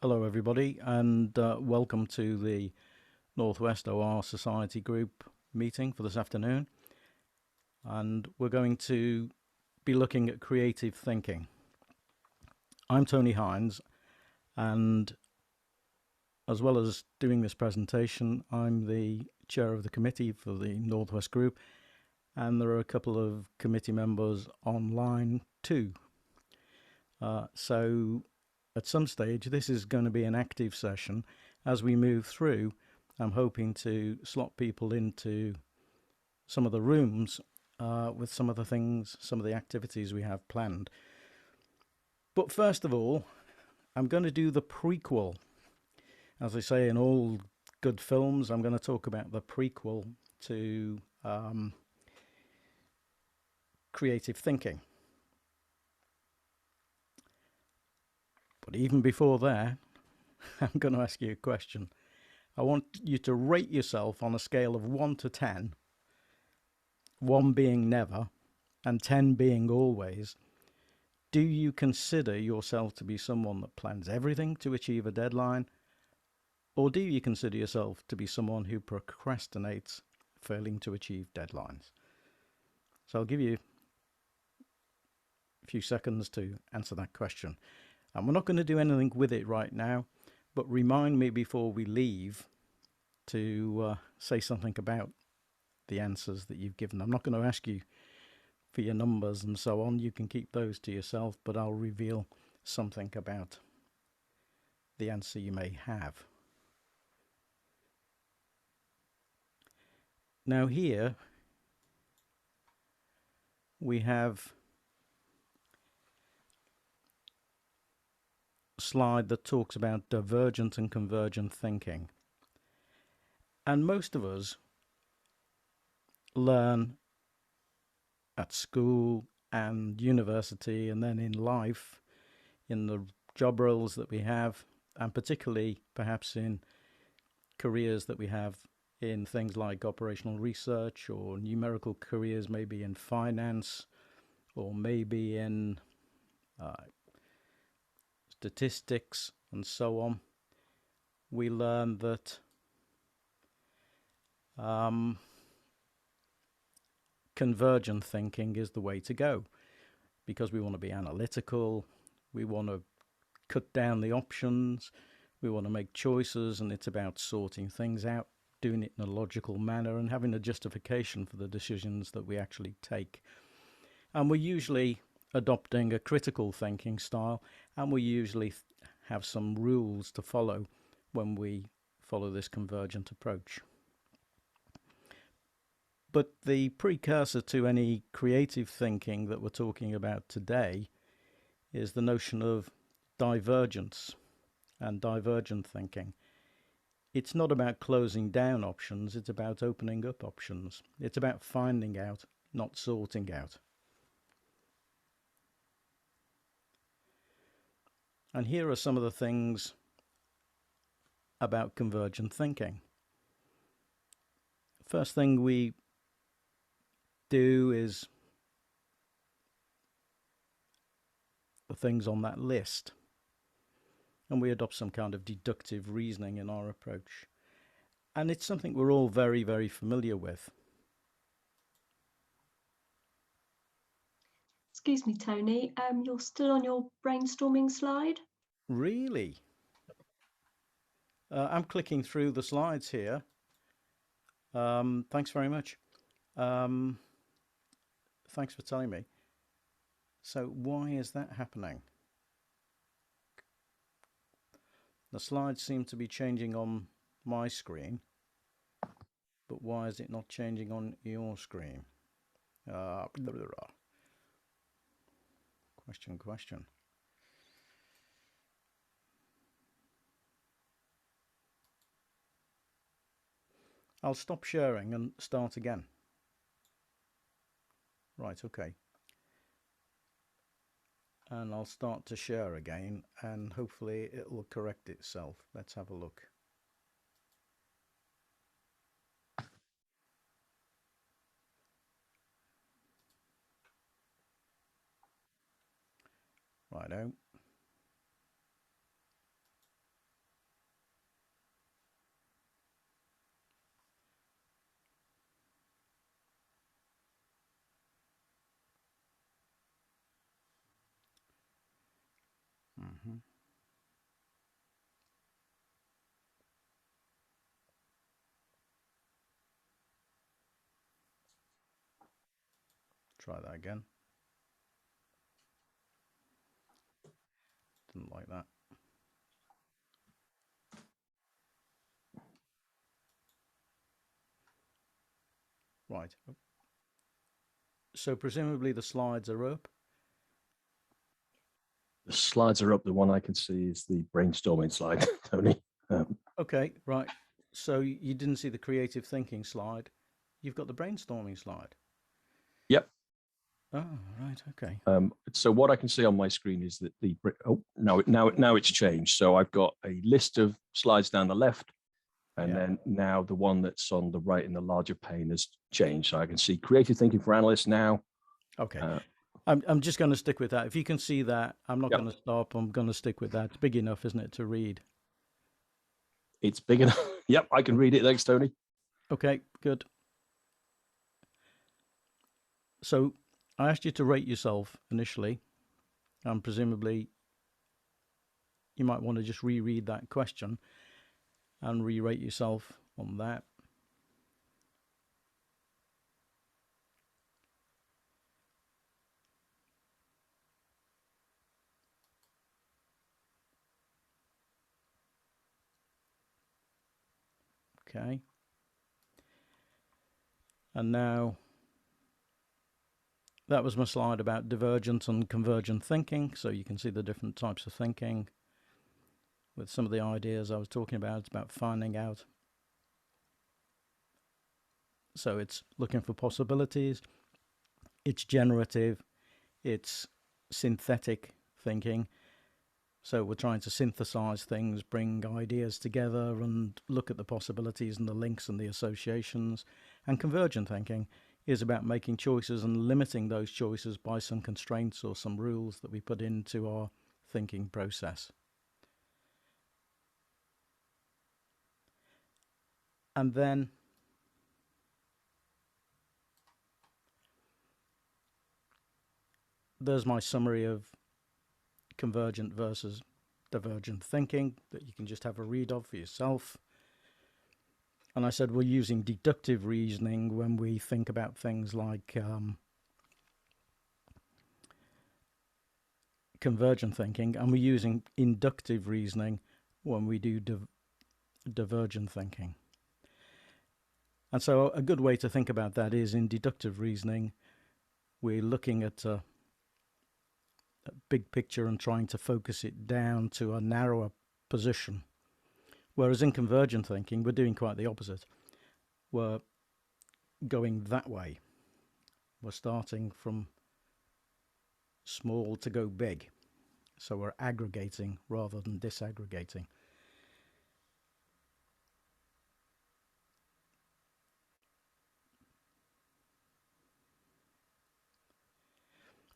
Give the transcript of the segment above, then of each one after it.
Hello everybody, and welcome to the Northwest OR Society Group meeting for this afternoon. And we're going to be looking at creative thinking. I'm Tony Hines, and as well as doing this presentation, I'm the chair of the committee for the Northwest Group, and there are a couple of committee members online too. So at some stage, this is going to be an active session. As we move through, I'm hoping to slot people into some of the rooms with some of the things, some of the activities we have planned. But first of all, I'm going to do the prequel. As they say in all good films, I'm going to talk about the prequel to creative thinking. But even before that, I'm going to ask you a question. I want you to rate yourself on a scale of 1 to 10, 1 being never and 10 being always. Do you consider yourself to be someone that plans everything to achieve a deadline? Or do you consider yourself to be someone who procrastinates, failing to achieve deadlines? So I'll give you a few seconds to answer that question. And we're not going to do anything with it right now, but remind me before we leave to say something about the answers that you've given. I'm not going to ask you for your numbers and so on. You can keep those to yourself, but I'll reveal something about the answer you may have. Now here we have slide that talks about divergent and convergent thinking. And most of us learn at school and university and then in life, in the job roles that we have, and particularly perhaps in careers that we have in things like operational research or numerical careers, maybe in finance or maybe in statistics and so on. We learn that convergent thinking is the way to go because we want to be analytical, we want to cut down the options, we want to make choices, and it's about sorting things out, doing it in a logical manner and having a justification for the decisions that we actually take. And we're usually adopting a critical thinking style, and we usually have some rules to follow when we follow this convergent approach. But the precursor to any creative thinking that we're talking about today is the notion of divergence and divergent thinking. It's not about closing down options, it's about opening up options. It's about finding out, not sorting out. And here are some of the things about convergent thinking. First thing we do is the things on that list, and we adopt some kind of deductive reasoning in our approach. And it's something we're all very, very familiar with. Excuse me, Tony, you're still on your brainstorming slide? Really? I'm clicking through the slides here. Thanks very much. Thanks for telling me. So why is that happening? The slides seem to be changing on my screen, but why is it not changing on your screen? Question. I'll stop sharing and start again. Right, okay. And I'll start to share again, and hopefully it will correct itself. Let's have a look. Righto. Mm-hmm. Try that again. Didn't like that. Right. So presumably the slides are up. The slides are up. The one I can see is the brainstorming slide, Tony. Okay, right. So you didn't see the creative thinking slide. You've got the brainstorming slide. Yep. Oh, right. Okay. So what I can see on my screen is that now it's changed. So I've got a list of slides down the left, and then now the one that's on the right in the larger pane has changed. So I can see creative thinking for analysts now. Okay. I'm just going to stick with that. If you can see that, I'm not going to stop. I'm going to stick with that. It's big enough, isn't it, to read? It's big enough. Yep, I can read it. Thanks, Tony. Okay, good. So I asked you to rate yourself initially, and presumably you might want to just reread that question and re-rate yourself on that. Okay. And now that was my slide about divergent and convergent thinking. So you can see the different types of thinking with some of the ideas I was talking about. It's about finding out. So it's looking for possibilities. It's generative. It's synthetic thinking. So we're trying to synthesize things, bring ideas together and look at the possibilities and the links and the associations. And convergent thinking is about making choices and limiting those choices by some constraints or some rules that we put into our thinking process. And then there's my summary of convergent versus divergent thinking that you can just have a read of for yourself. And I said we're using deductive reasoning when we think about things like convergent thinking, and we're using inductive reasoning when we do divergent thinking. And so a good way to think about that is in deductive reasoning, we're looking at a big picture and trying to focus it down to a narrower position. Whereas in convergent thinking, we're doing quite the opposite. We're going that way. We're starting from small to go big. So we're aggregating rather than disaggregating.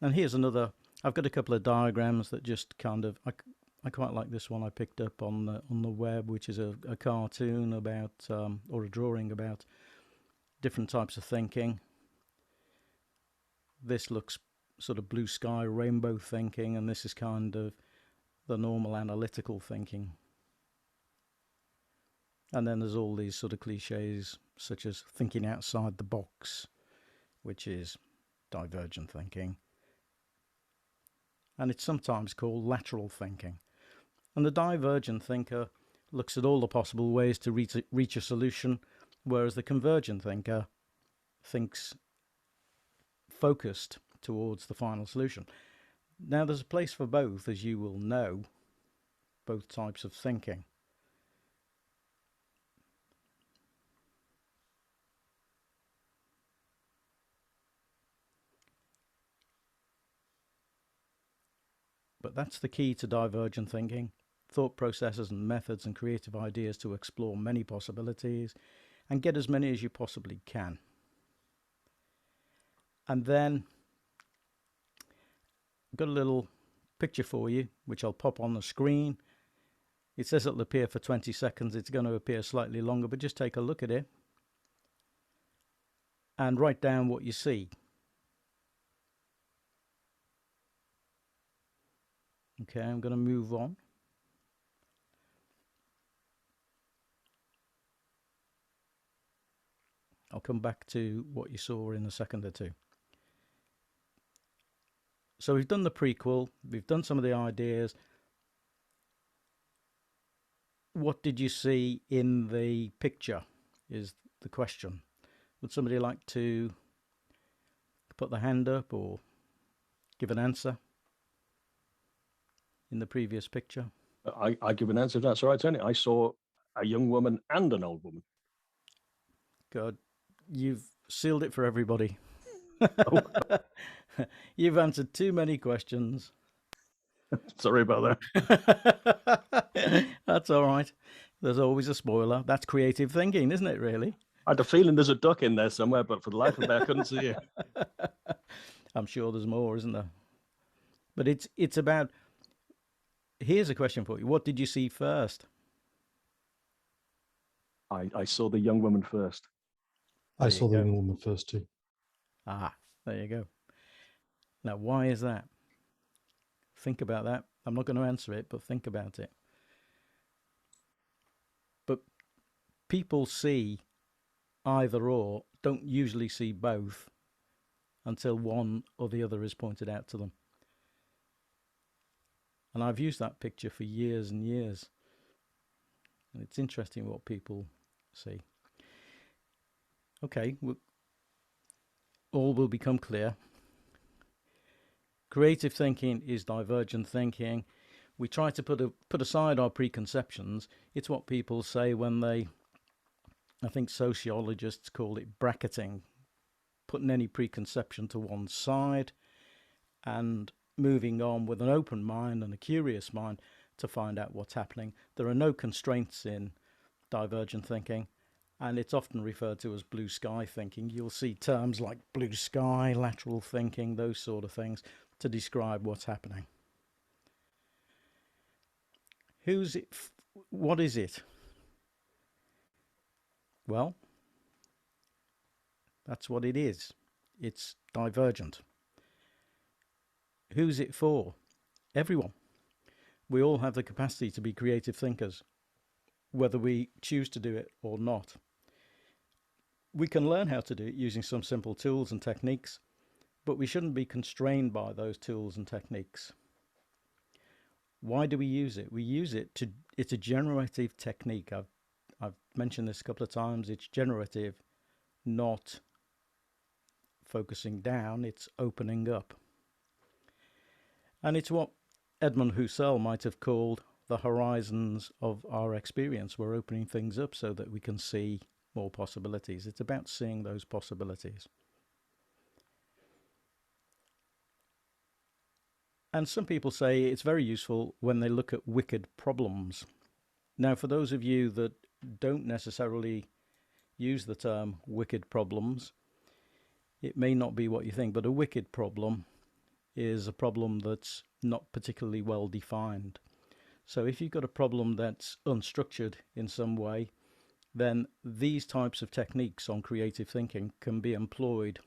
And here's another. I've got a couple of diagrams that just kind of. I quite like this one I picked up on the web, which is a cartoon about or a drawing about different types of thinking. This looks sort of blue sky, rainbow thinking, and this is kind of the normal analytical thinking. And then there's all these sort of cliches, such as thinking outside the box, which is divergent thinking. And it's sometimes called lateral thinking. And the divergent thinker looks at all the possible ways to reach a solution, whereas the convergent thinker thinks focused towards the final solution. Now, there's a place for both, as you will know, both types of thinking. But that's the key to divergent thinking. Thought processes and methods and creative ideas to explore many possibilities and get as many as you possibly can. And then I've got a little picture for you, which I'll pop on the screen. It says it'll appear for 20 seconds. It's going to appear slightly longer, but just take a look at it and write down what you see. Okay, I'm going to move on. I'll come back to what you saw in a second or two. So we've done the prequel, we've done some of the ideas. What did you see in the picture is the question. Would somebody like to put their hand up or give an answer in the previous picture? I give an answer. That's all right, Tony. I saw a young woman and an old woman. God, you've sealed it for everybody. Oh. You've answered too many questions. Sorry about that. That's all right. There's always a spoiler. That's creative thinking, isn't it, really? I had a feeling there's a duck in there somewhere, but for the life of me, I couldn't see it. I'm sure there's more, isn't there? But it's about... Here's a question for you. What did you see first? I saw the young woman first. I saw the young woman first too. Ah, there you go. Now, why is that? Think about that. I'm not going to answer it, but think about it. But people see either or, don't usually see both until one or the other is pointed out to them. And I've used that picture for years and years. And it's interesting what people see. Okay, all will become clear. Creative thinking is divergent thinking. We try to put aside our preconceptions. It's what people say when they, I think sociologists call it bracketing, putting any preconception to one side and moving on with an open mind and a curious mind to find out what's happening. There are no constraints in divergent thinking, and it's often referred to as blue sky thinking. You'll see terms like blue sky, lateral thinking, those sort of things to describe what's happening. Who's it? What is it? Well, that's what it is. It's divergent. Who's it for? Everyone. We all have the capacity to be creative thinkers, whether we choose to do it or not. We can learn how to do it using some simple tools and techniques, but we shouldn't be constrained by those tools and techniques. Why do we use it? We use it to, it's a generative technique. I've mentioned this a couple of times. It's generative, not focusing down, it's opening up. And it's what Edmund Husserl might have called the horizons of our experience. We're opening things up so that we can see more possibilities. It's about seeing those possibilities. And some people say it's very useful when they look at wicked problems. Now, for those of you that don't necessarily use the term wicked problems, it may not be what you think, but a wicked problem is a problem that's not particularly well defined. So if you've got a problem that's unstructured in some way, then these types of techniques on creative thinking can be employed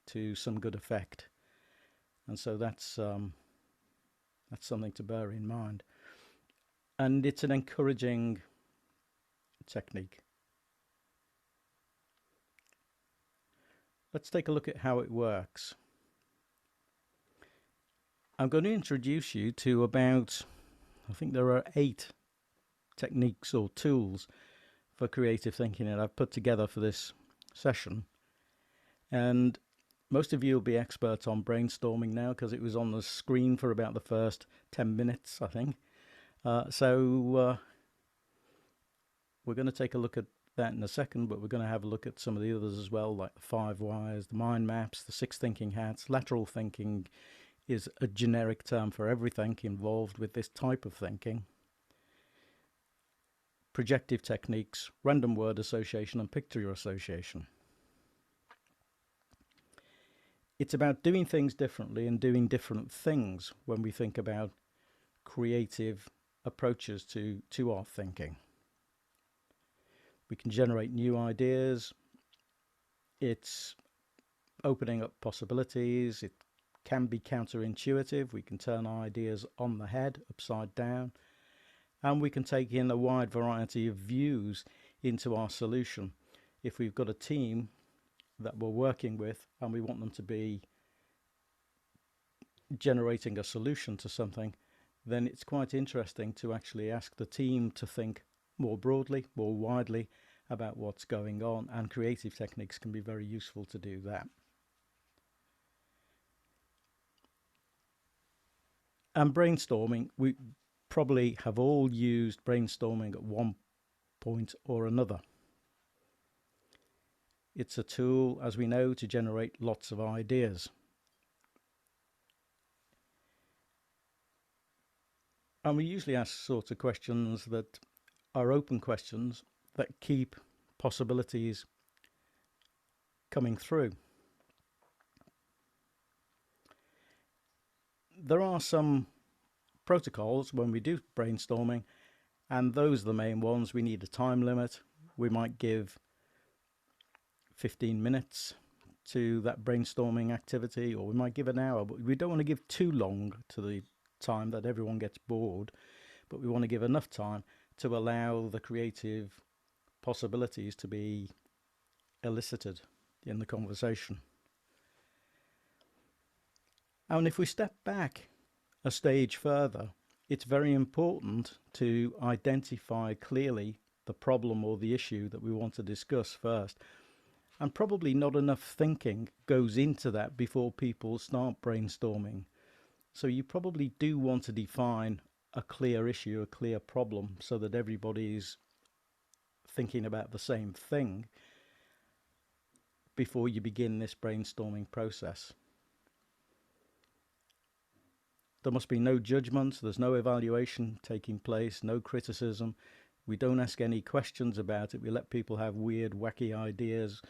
to some good effect. And so that's something to bear in mind. And it's an encouraging technique. Let's take a look at how it works. I'm going to introduce you to about, I think there are 8 techniques or tools for creative thinking that I've put together for this session. And most of you will be experts on brainstorming now because it was on the screen for about the first 10 minutes, I think. So we're going to take a look at that in a second, but we're going to have a look at some of the others as well, like the 5 whys, the mind maps, the 6 thinking hats. Lateral thinking is a generic term for everything involved with this type of thinking. Projective techniques, random word association, and picture association. It's about doing things differently and doing different things when we think about creative approaches to our thinking. We can generate new ideas. It's opening up possibilities. It can be counterintuitive. We can turn our ideas on the head, upside down, and we can take in a wide variety of views into our solution. If we've got a team that we're working with and we want them to be generating a solution to something, then it's quite interesting to actually ask the team to think more broadly, more widely about what's going on, and creative techniques can be very useful to do that. And brainstorming, we probably have all used brainstorming at one point or another. It's a tool, as we know, to generate lots of ideas. And we usually ask sorts of questions that are open questions that keep possibilities coming through. There are some protocols when we do brainstorming, and those are the main ones. We need a time limit. We might give 15 minutes to that brainstorming activity, or we might give an hour, but we don't want to give too long to the time that everyone gets bored, but we want to give enough time to allow the creative possibilities to be elicited in the conversation. And if we step back a stage further, it's very important to identify clearly the problem or the issue that we want to discuss first. And probably not enough thinking goes into that before people start brainstorming. So you probably do want to define a clear issue, a clear problem, so that everybody's thinking about the same thing before you begin this brainstorming process. There must be no judgment, there's no evaluation taking place, no criticism. We don't ask any questions about it. We let people have weird, wacky ideas.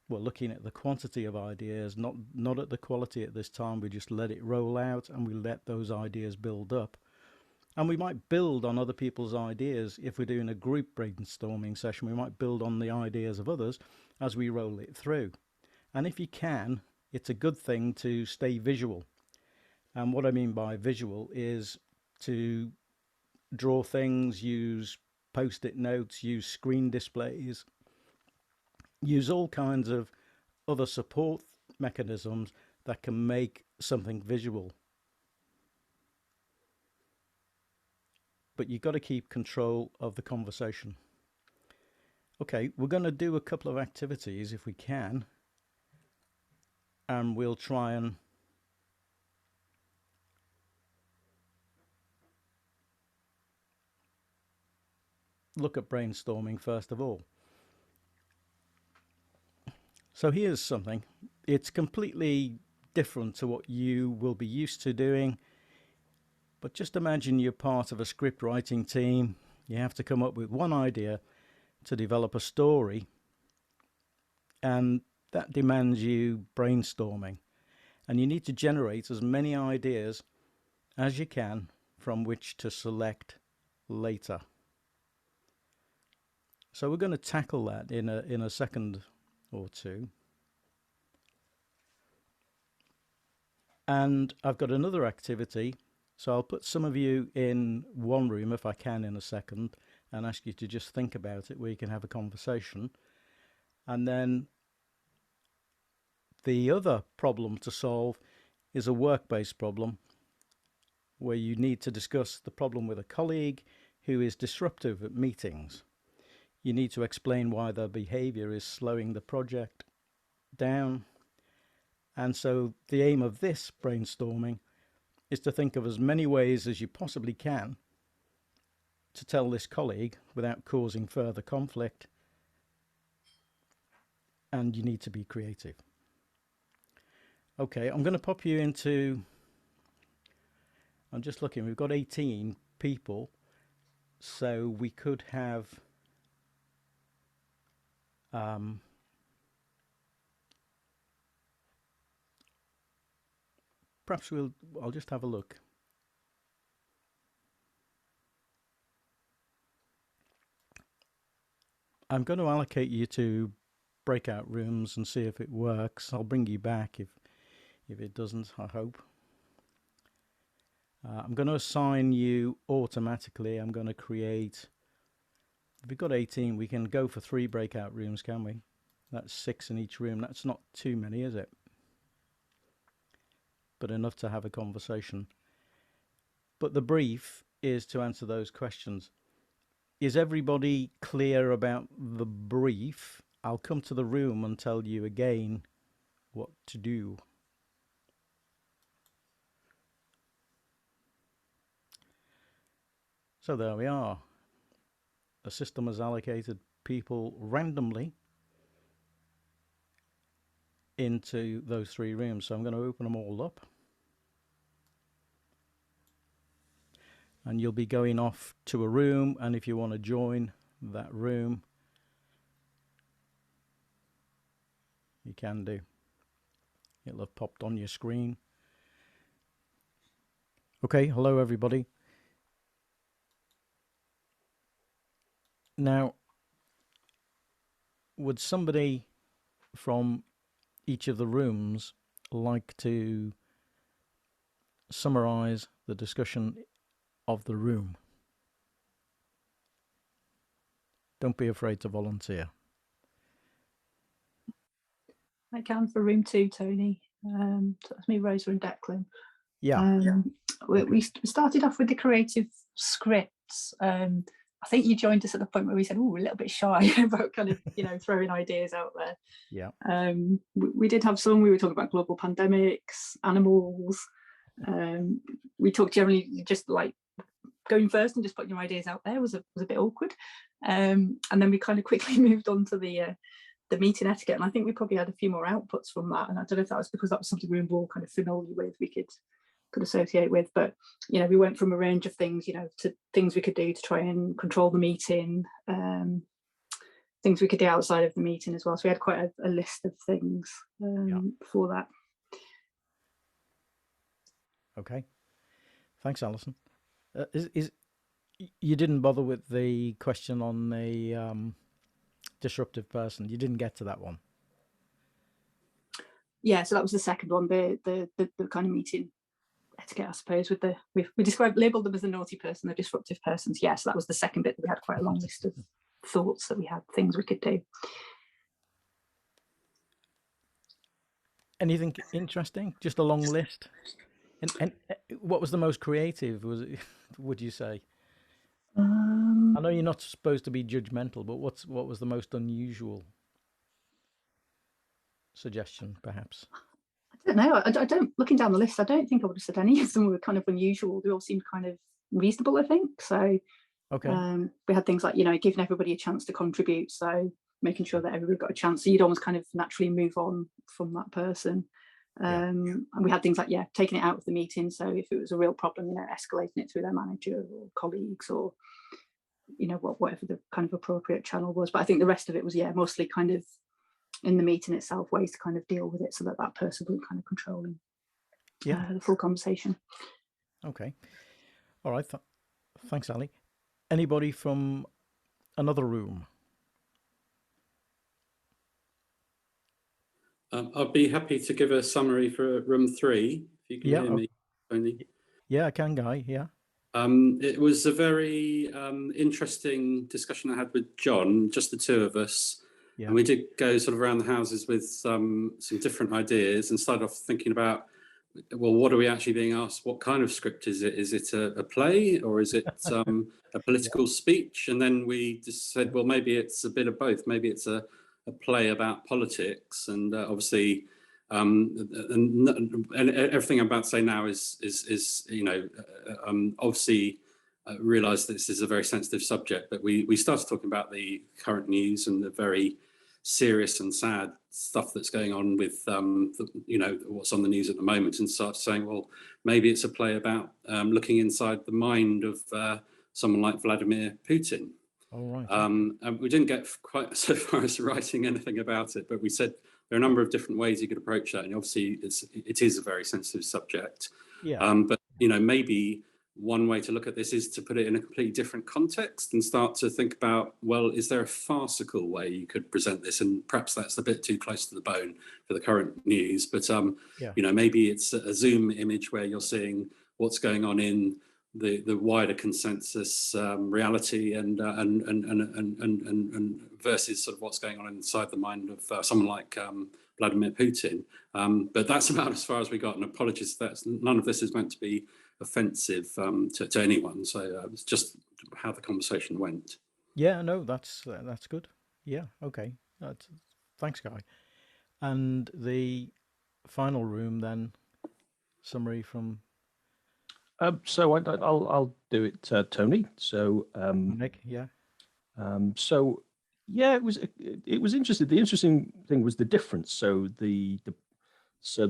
We're looking at the quantity of ideas, not at the quality at this time. We just let it roll out and we let those ideas build up. And we might build on other people's ideas. If we're doing a group brainstorming session, we might build on the ideas of others as we roll it through. And if you can, it's a good thing to stay visual. And what I mean by visual is to draw things, use post-it notes, use screen displays, use all kinds of other support mechanisms that can make something visual. But you've got to keep control of the conversation. Okay, we're going to do a couple of activities if we can, and we'll try and look at brainstorming first of all. So here's something. It's completely different to what you will be used to doing, but just imagine you're part of a script writing team. You have to come up with one idea to develop a story, and that demands you brainstorming, and you need to generate as many ideas as you can from which to select later. So we're going to tackle that in a second or two. And I've got another activity, so I'll put some of you in one room if I can in a second and ask you to just think about it where you can have a conversation. And then the other problem to solve is a work-based problem where you need to discuss the problem with a colleague who is disruptive at meetings. You need to explain why their behavior is slowing the project down. And so the aim of this brainstorming is to think of as many ways as you possibly can to tell this colleague without causing further conflict. And you need to be creative. Okay, I'm going to pop you into, I'm just looking, we've got 18 people, so we could have perhaps I'll just have a look. I'm going to allocate you to breakout rooms and see if it works. I'll bring you back if it doesn't, I hope. I'm going to assign you automatically. I'm going to create, if we've got 18, we can go for 3 breakout rooms, can we? That's 6 in each room. That's not too many, is it? But enough to have a conversation. But the brief is to answer those questions. Is everybody clear about the brief? I'll come to the room and tell you again what to do. So there we are. The system has allocated people randomly into those 3 rooms. So I'm going to open them all up. And you'll be going off to a room, and if you want to join that room, you can do. It'll have popped on your screen. Okay, hello everybody. Now, would somebody from each of the rooms like to summarize the discussion of the room? Don't be afraid to volunteer. I can for room 2, Tony. So that's me, Rosa and Declan. Yeah. We started off with the creative scripts. I think you joined us at the point where we said, oh, we're a little bit shy about kind of, throwing ideas out there. Yeah. We did have some. We were talking about global pandemics, animals. We talked generally just like going first and just putting your ideas out there was a bit awkward. And then we kind of quickly moved on to the meeting etiquette, and I think we probably had a few more outputs from that. And I don't know if that was because that was something we were all kind of familiar with, we could associate with. But we went from a range of things, to things we could do to try and control the meeting, things we could do outside of the meeting as well. So we had quite a list of things for that. Okay. Thanks, Alison. Is you didn't bother with the question on the disruptive person? You didn't get to that one? Yeah, so that was the second one, the kind of meeting etiquette, I suppose, with we labelled them as the naughty person, the disruptive persons. Yes, that was the second bit. We had quite a long list of thoughts that we had, things we could do. Anything interesting? Just a long list? And what was the most creative, was it, would you say? I know you're not supposed to be judgmental, but what was the most unusual suggestion, perhaps? I don't know. I don't. Looking down the list, I don't think I would have said any of them were kind of unusual. They all seemed kind of reasonable, I think. So, okay. We had things like giving everybody a chance to contribute. So making sure that everybody got a chance. So you'd almost kind of naturally move on from that person. And we had things like taking it out of the meeting. So if it was a real problem, escalating it through their manager or colleagues or whatever the kind of appropriate channel was. But I think the rest of it was mostly kind of in the meeting itself, ways to kind of deal with it so that person was kind of controlling the full conversation. Okay. All right. Thanks, Ali. Anybody from another room? I'd be happy to give a summary for room 3, if you can hear me, Tony. Yeah, I can, Guy. Yeah. It was a very interesting discussion I had with John, just the 2 of us. Yeah. And we did go sort of around the houses with some different ideas and started off thinking about, well, what are we actually being asked? What kind of script is it? Is it a play or is it a political speech? And then we just said, well, maybe it's a bit of both. Maybe it's a play about politics, and obviously, and everything I'm about to say now is obviously realise that this is a very sensitive subject. But we started talking about the current news and the very serious and sad stuff that's going on with what's on the news at the moment, and started saying, well, maybe it's a play about looking inside the mind of someone like Vladimir Putin. All right. And we didn't get quite so far as writing anything about it, but we said there are a number of different ways you could approach that, and obviously it is a very sensitive subject. Yeah. But maybe one way to look at this is to put it in a completely different context and start to think about, well, is there a farcical way you could present this? And perhaps that's a bit too close to the bone for the current news, but maybe it's a Zoom image where you're seeing what's going on in the wider consensus reality and versus sort of what's going on inside the mind of someone like Vladimir Putin. But that's about as far as we got. And apologies, none of this is meant to be offensive to anyone. So it's just how the conversation went. Yeah, no, that's good. Yeah, okay. Thanks, Guy. And the final room then, summary from. So I'll do it, Tony. So Nick, yeah. So yeah, it was interesting. The interesting thing was the difference. So the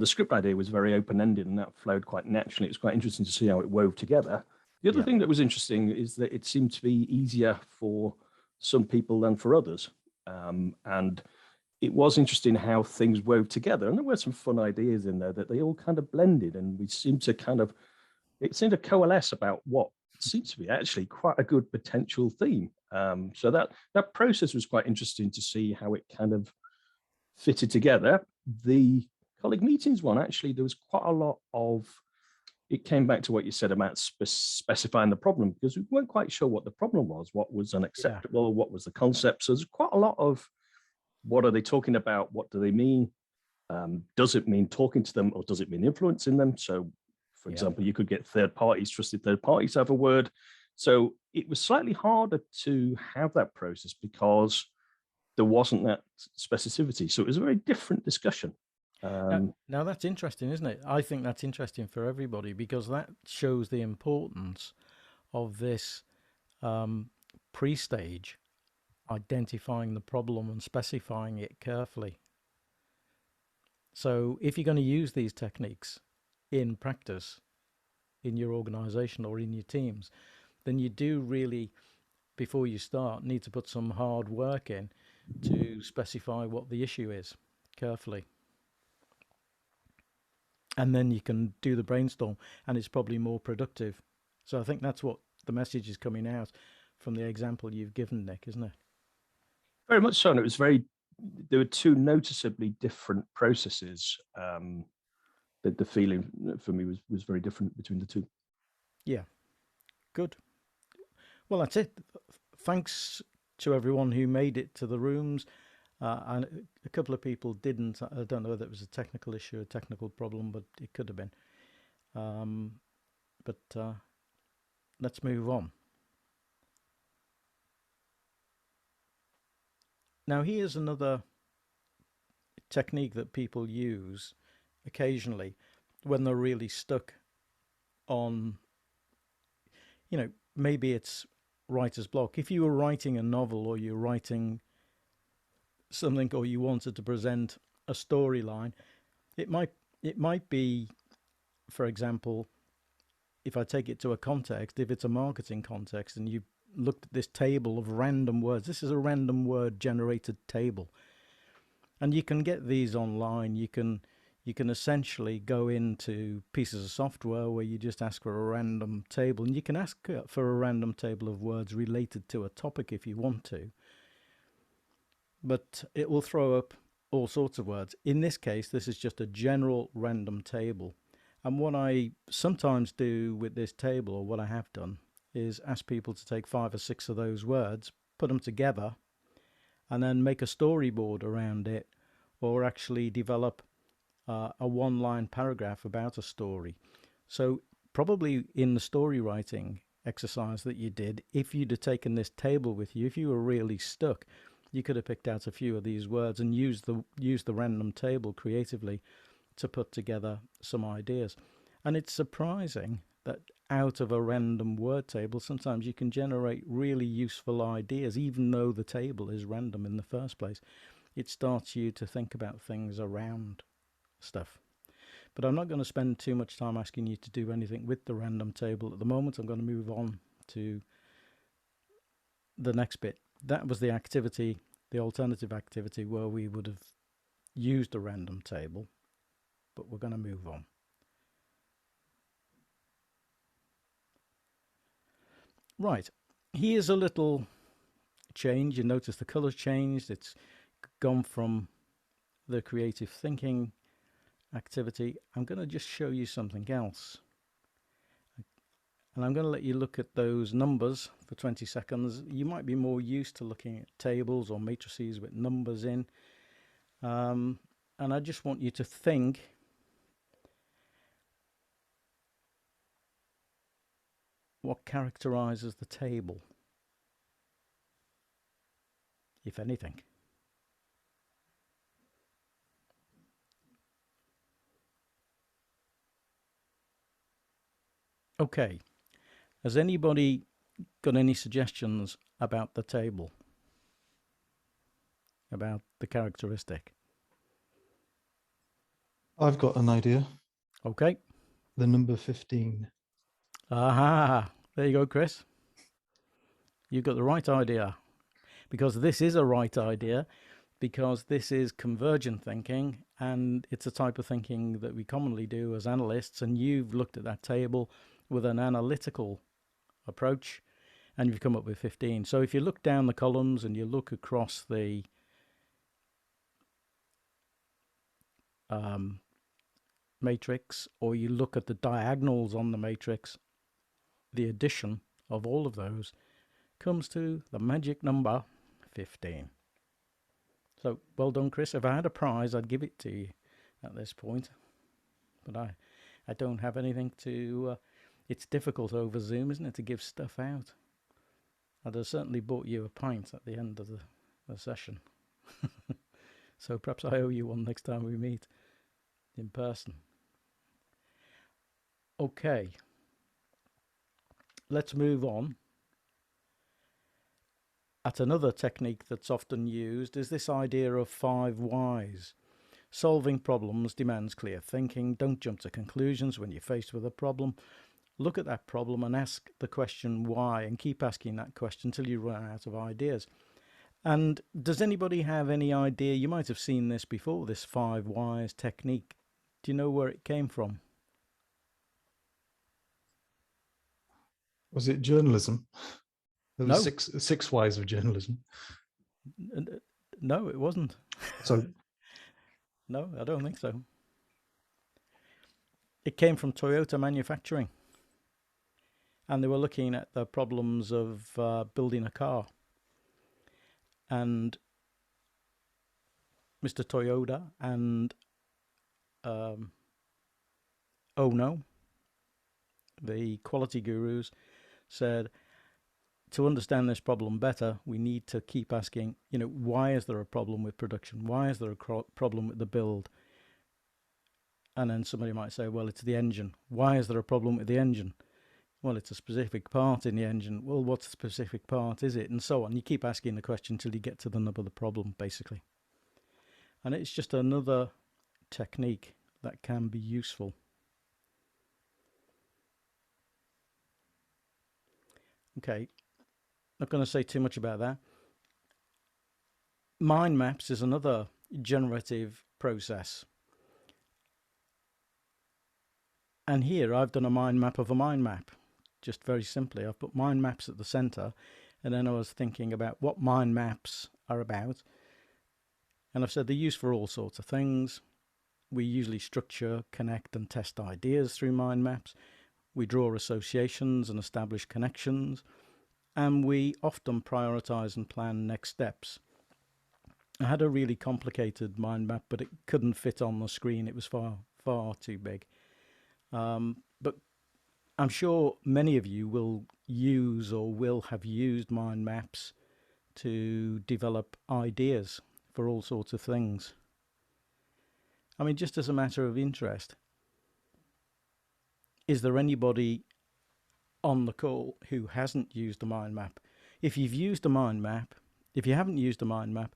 script idea was very open-ended, and that flowed quite naturally. It was quite interesting to see how it wove together. The other thing that was interesting is that it seemed to be easier for some people than for others, and it was interesting how things wove together. And there were some fun ideas in there that they all kind of blended, and we seemed to coalesce about what seems to be actually quite a good potential theme. So that process was quite interesting to see how it kind of fitted together. The colleague meetings one, actually, there was quite a lot of, it came back to what you said about specifying the problem, because we weren't quite sure what the problem was, what was unacceptable, what was the concept. So there's quite a lot of, what are they talking about? What do they mean? Does it mean talking to them, or does it mean influencing them? So, for example, you could get trusted third parties to have a word. So it was slightly harder to have that process because there wasn't that specificity. So it was a very different discussion. Now that's interesting, isn't it? I think that's interesting for everybody, because that shows the importance of this pre-stage, identifying the problem and specifying it carefully. So if you're going to use these techniques in practice in your organization or in your teams, then you do really, before you start, need to put some hard work in to specify what the issue is carefully. And then you can do the brainstorm, and it's probably more productive. So I think that's what the message is coming out from the example you've given, Nick, isn't it? Very much so. And it was there were two noticeably different processes. The feeling for me was very different between the two. Yeah. Good. Well, that's it. Thanks to everyone who made it to the rooms. And a couple of people didn't. I don't know whether it was a technical issue, a technical problem, but it could have been. But let's move on. Now, here's another technique that people use occasionally when they're really stuck on, maybe it's writer's block. If you were writing a novel, or you're writing something, or you wanted to present a storyline, it might be, for example, if I take it to a context, if it's a marketing context and you looked at this table of random words, this is a random word generated table, and you can get these online. You can essentially go into pieces of software where you just ask for a random table, and you can ask for a random table of words related to a topic if you want to, but it will throw up all sorts of words. In this case, this is just a general random table. And what I sometimes do with this table, or what I have done, is ask people to take 5 or 6 of those words, put them together, and then make a storyboard around it, or actually develop a one-line paragraph about a story. So probably in the story writing exercise that you did, if you'd have taken this table with you, if you were really stuck, you could have picked out a few of these words and used the random table creatively to put together some ideas. And it's surprising that out of a random word table, sometimes you can generate really useful ideas, even though the table is random in the first place. It starts you to think about things around stuff. But I'm not going to spend too much time asking you to do anything with the random table at the moment. I'm going to move on to the next bit. That was the activity, the alternative activity, where we would have used a random table, but we're going to move on. Right, here's a little change. You notice the color's changed. It's gone from the creative thinking activity. I'm going to just show you something else. And I'm going to let you look at those numbers for 20 seconds. You might be more used to looking at tables or matrices with numbers in. And I just want you to think what characterizes the table, if anything. Okay. Has anybody got any suggestions about the table? About the characteristic? I've got an idea. Okay. The number 15. Aha. There you go, Chris. You've got the right idea. Because this is a right idea, because this is convergent thinking, and it's a type of thinking that we commonly do as analysts, and you've looked at that table with an analytical approach, and you've come up with 15. So if you look down the columns and you look across the matrix, or you look at the diagonals on the matrix, the addition of all of those comes to the magic number 15. So well done, Chris. If I had a prize, I'd give it to you at this point, but I don't have anything to it's difficult over Zoom, isn't it, to give stuff out. I'd have certainly bought you a pint at the end of the session. So perhaps I owe you one next time we meet in person. Okay, let's move on. At another technique that's often used is this idea of 5 whys. Solving problems demands clear thinking. Don't jump to conclusions when you're faced with a problem. Look at that problem and ask the question why, and keep asking that question until you run out of ideas. And does anybody have any idea? You might have seen this before, this 5 whys technique. Do you know where it came from? Was it journalism? There was No. six whys of journalism. No, it wasn't. So No, I don't think so. It came from Toyota manufacturing. And they were looking at the problems of building a car. And Mr. Toyota and Ono, the quality gurus, said, to understand this problem better, we need to keep asking, why is there a problem with production? Why is there a problem with the build? And then somebody might say, well, it's the engine. Why is there a problem with the engine? Well, it's a specific part in the engine. Well, what specific part is it? And so on. You keep asking the question until you get to the nub of the problem, basically. And it's just another technique that can be useful. Okay, not going to say too much about that. Mind maps is another generative process. And here I've done a mind map of a mind map. Just very simply, I've put mind maps at the center, and then I was thinking about what mind maps are about. And I've said they're used for all sorts of things. We usually structure, connect, and test ideas through mind maps. We draw associations and establish connections. And we often prioritize and plan next steps. I had a really complicated mind map, but it couldn't fit on the screen. It was far too big. But I'm sure many of you will use or will have used mind maps to develop ideas for all sorts of things. I mean, just as a matter of interest, is there anybody on the call who hasn't used a mind map? If you've used a mind map, if you haven't used a mind map,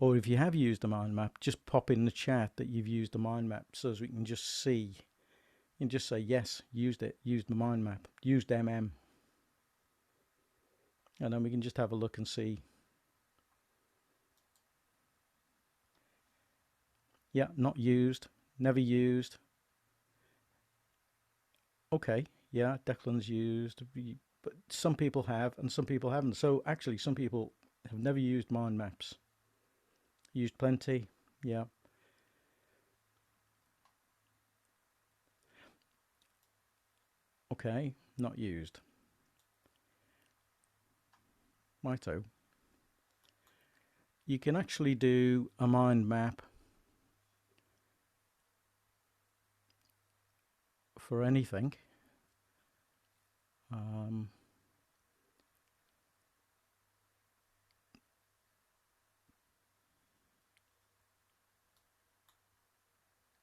or if you have used a mind map, just pop in the chat that you've used a mind map so as we can just see. You can just say, yes, used it, used the mind map, used MM. And then we can just have a look and see. Yeah, not used, never used. Okay, yeah, Declan's used, but some people have and some people haven't. So actually some people have never used mind maps. Used plenty, yeah. Okay, Not used. Righto. You can actually do a mind map for anything.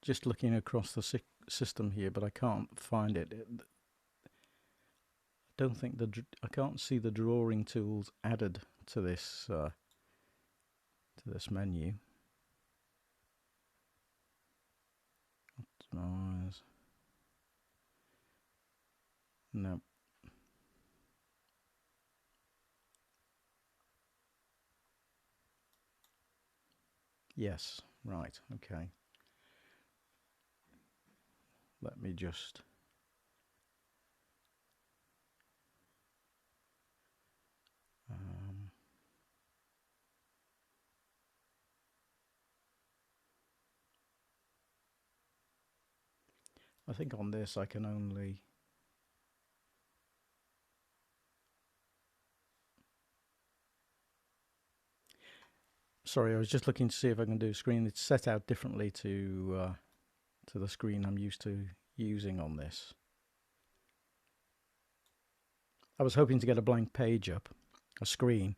Just looking across the system here, but I can't find it. I don't think I can't see the drawing tools added to this menu. Optimize. No. Yes, right, okay. Let me just I think on this I can only sorry, I was just looking to see if I can do a screen. It's set out differently to the screen I'm used to using on this. I was hoping to get a blank page up, a screen,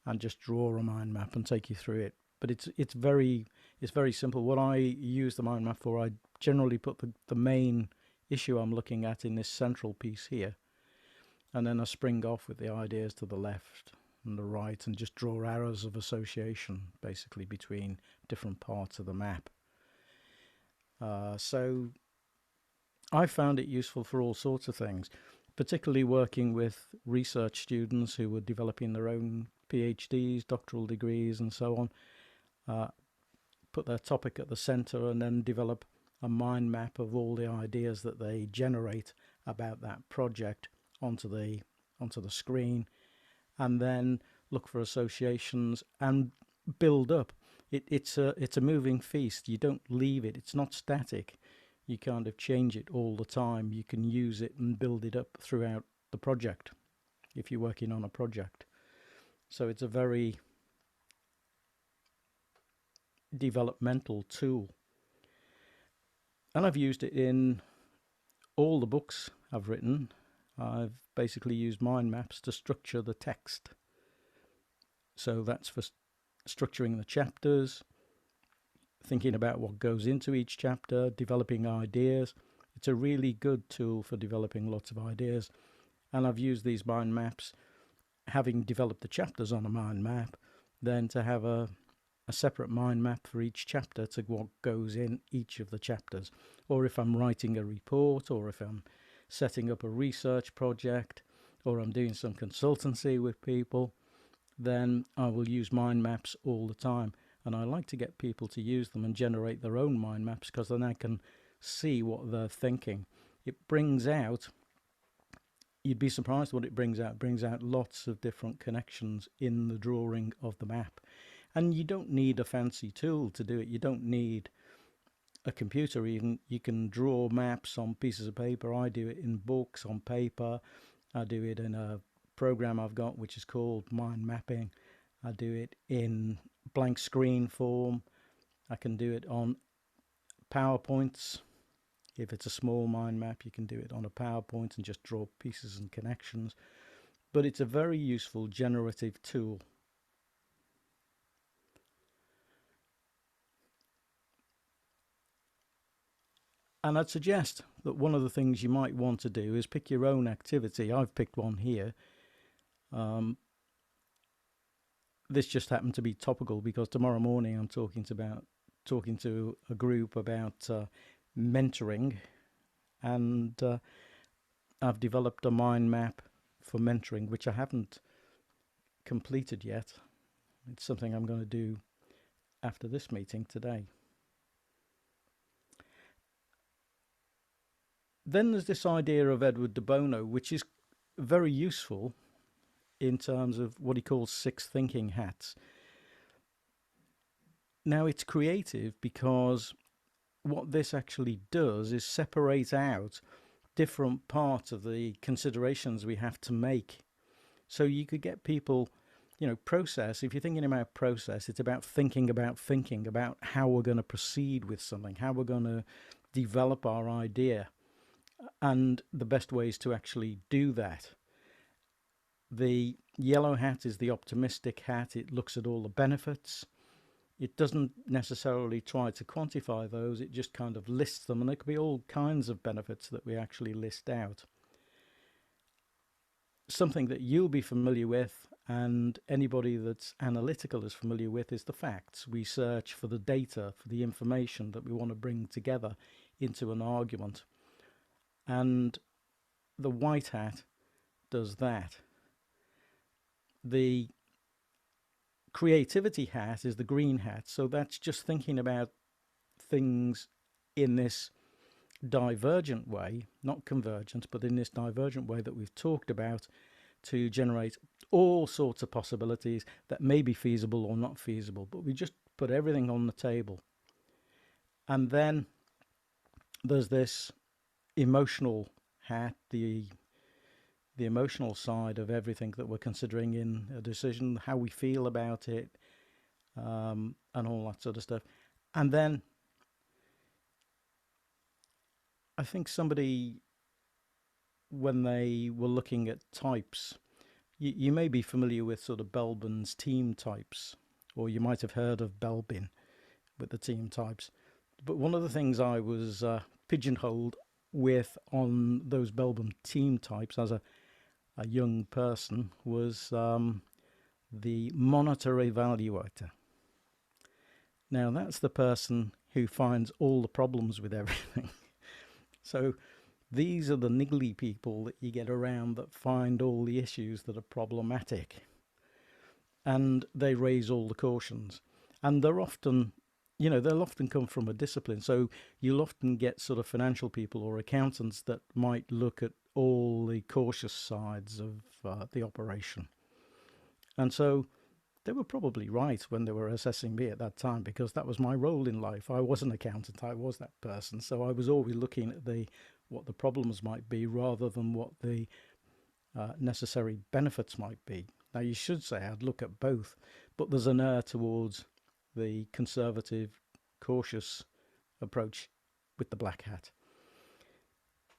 and just draw a mind map and take you through it. But it's very simple. What I use the mind map for, I generally put the main issue I'm looking at in this central piece here, and then I spring off with the ideas to the left and the right and just draw arrows of association basically between different parts of the map. So I found it useful for all sorts of things, particularly working with research students who were developing their own PhDs, doctoral degrees and so on. Put their topic at the center and then develop a mind map of all the ideas that they generate about that project onto the screen, and then look for associations and build up. It's a moving feast. You don't leave it. It's not static. You kind of change it all the time. You can use it and build it up throughout the project if you're working on a project. So it's a very developmental tool. And I've used it in all the books I've written. I've basically used mind maps to structure the text. So that's for structuring the chapters, thinking about what goes into each chapter, developing ideas. It's a really good tool for developing lots of ideas. And I've used these mind maps, having developed the chapters on a mind map, then to have a separate mind map for each chapter to what goes in each of the chapters. Or if I'm writing a report, or if I'm setting up a research project, or I'm doing some consultancy with people, then I will use mind maps all the time. And I like to get people to use them and generate their own mind maps, because then I can see what they're thinking. It brings out, you'd be surprised what it brings out. It brings out lots of different connections in the drawing of the map. And you don't need a fancy tool to do it. You don't need a computer even. You can draw maps on pieces of paper. I do it in books, on paper. I do it in a program I've got which is called Mind Mapping. I do it in blank screen form. I can do it on PowerPoints. If it's a small mind map, you can do it on a PowerPoint and just draw pieces and connections. But it's a very useful generative tool. And I'd suggest that one of the things you might want to do is pick your own activity. I've picked one here. This just happened to be topical because tomorrow morning I'm talking to a group about mentoring, and I've developed a mind map for mentoring, which I haven't completed yet. It's something I'm going to do after this meeting today. Then there's this idea of Edward de Bono, which is very useful in terms of what he calls 6 thinking hats. Now, it's creative because what this actually does is separate out different parts of the considerations we have to make. So you could get people, process. If you're thinking about process, it's about thinking about how we're going to proceed with something, how we're going to develop our idea, and the best ways to actually do that. The yellow hat is the optimistic hat. It looks at all the benefits. It doesn't necessarily try to quantify those. It just kind of lists them, and there could be all kinds of benefits that we actually list out. Something that you'll be familiar with, and anybody that's analytical is familiar with, is the facts. We search for the data, for the information that we want to bring together into an argument. And the white hat does that. The creativity hat is the green hat. So that's just thinking about things in this divergent way, not convergent, but in this divergent way that we've talked about, to generate all sorts of possibilities that may be feasible or not feasible, but we just put everything on the table. And then there's this emotional hat, the emotional side of everything that we're considering in a decision, how we feel about it, and all that sort of stuff. And then I think somebody, when they were looking at types, you may be familiar with sort of Belbin's team types, or you might have heard of Belbin with the team types. But one of the things I was pigeonholed with on those Belbin team types as a young person was the monitor evaluator. Now, that's the person who finds all the problems with everything. So these are the niggly people that you get around that find all the issues that are problematic. And they raise all the cautions. And they're often, they'll often come from a discipline. So you'll often get sort of financial people or accountants that might look at all the cautious sides of the operation. And so they were probably right when they were assessing me at that time, because that was my role in life. I was an accountant. I was that person. So I was always looking at what the problems might be rather than what the necessary benefits might be. Now, you should say I'd look at both, but there's an err towards the conservative, cautious approach with the black hat.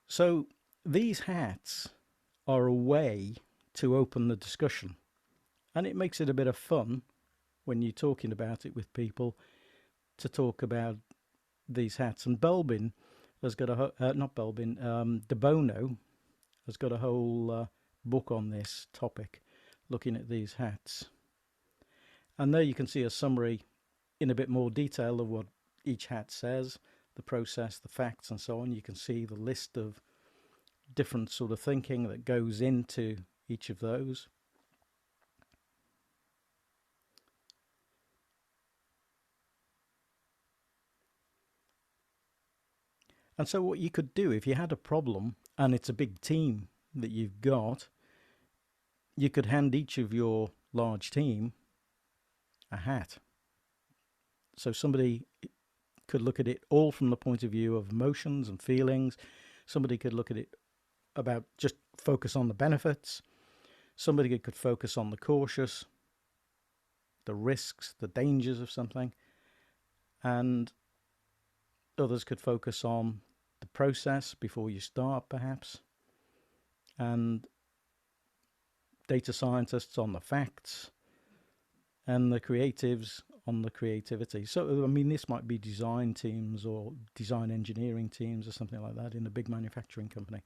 So these hats are a way to open the discussion, and it makes it a bit of fun when you're talking about it with people to talk about these hats. And Belbin has got De Bono has got a whole book on this topic, looking at these hats. And there you can see a summary in a bit more detail of what each hat says, the process, the facts, and so on. You can see the list of different sort of thinking that goes into each of those. And so what you could do, if you had a problem and it's a big team that you've got, you could hand each of your large team a hat. So somebody could look at it all from the point of view of emotions and feelings. Somebody could look at it about just focus on the benefits. Somebody could focus on the cautious, the risks, the dangers of something. And others could focus on the process before you start, perhaps. And data scientists on the facts. And the creatives on the creativity. So, I mean, this might be design teams or design engineering teams or something like that in a big manufacturing company.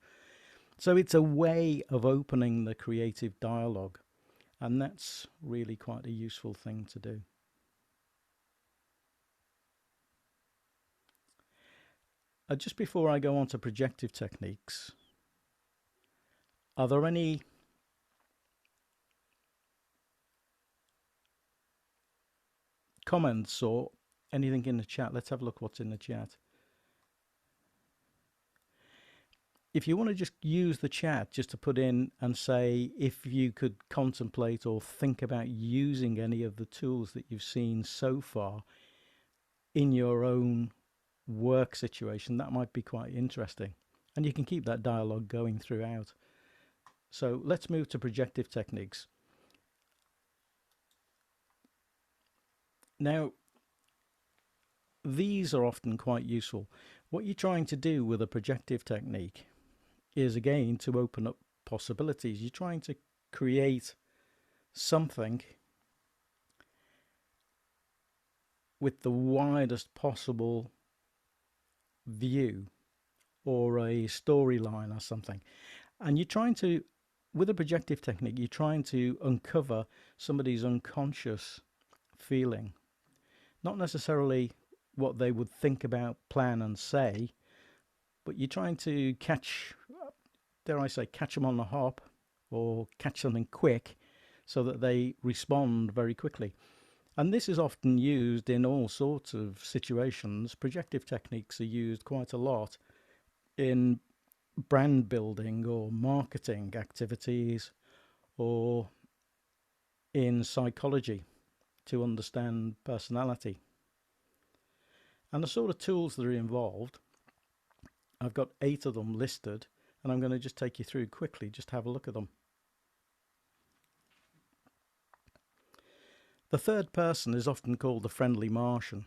So it's a way of opening the creative dialogue, and that's really quite a useful thing to do. Just before I go on to projective techniques, are there any comments or anything in the chat? Let's have a look what's in the chat. If you want to just use the chat just to put in and say if you could contemplate or think about using any of the tools that you've seen so far in your own work situation, that might be quite interesting. And you can keep that dialogue going throughout. So let's move to projective techniques. Now, these are often quite useful. What you're trying to do with a projective technique is, again, to open up possibilities. You're trying to create something with the widest possible view, or a storyline or something. And you're trying to, with a projective technique, you're trying to uncover somebody's unconscious feeling. Not necessarily what they would think about, plan and say, but you're trying to catch, dare I say, catch them on the hop, or catch something quick so that they respond very quickly. And this is often used in all sorts of situations. Projective techniques are used quite a lot in brand building or marketing activities, or in psychology to understand personality. And the sort of tools that are involved, I've got 8 of them listed, and I'm going to just take you through quickly, just have a look at them. The third person is often called the Friendly Martian,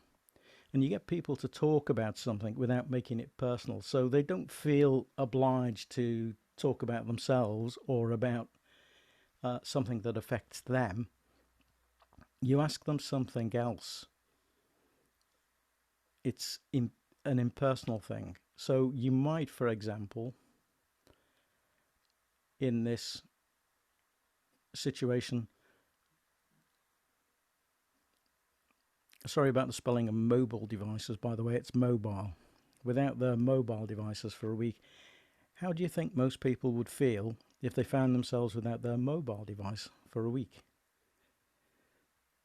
and you get people to talk about something without making it personal, so they don't feel obliged to talk about themselves or about something that affects them. You ask them something else. It's an impersonal thing. So you might, for example, in this situation, sorry about the spelling of mobile devices, by the way, it's mobile. Without their mobile devices for a week, how do you think most people would feel if they found themselves without their mobile device for a week?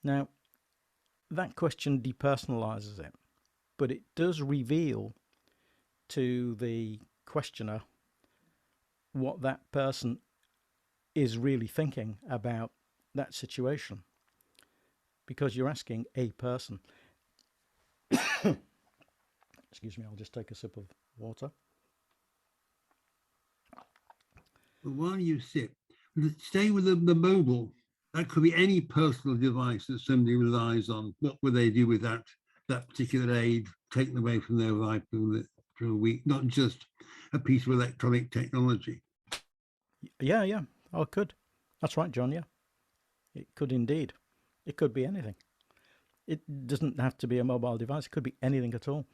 Now, that question depersonalizes it, but it does reveal to the questioner what that person is really thinking about that situation, because you're asking a person. Excuse me, I'll just take a sip of water. But while you sip, stay with the mobile. That could be any personal device that somebody relies on. What would they do with that particular aid taken away from their life for a week? Not just a piece of electronic technology. Yeah. Oh, it could. That's right, John. Yeah, it could indeed. It could be anything. It doesn't have to be a mobile device. It could be anything at all.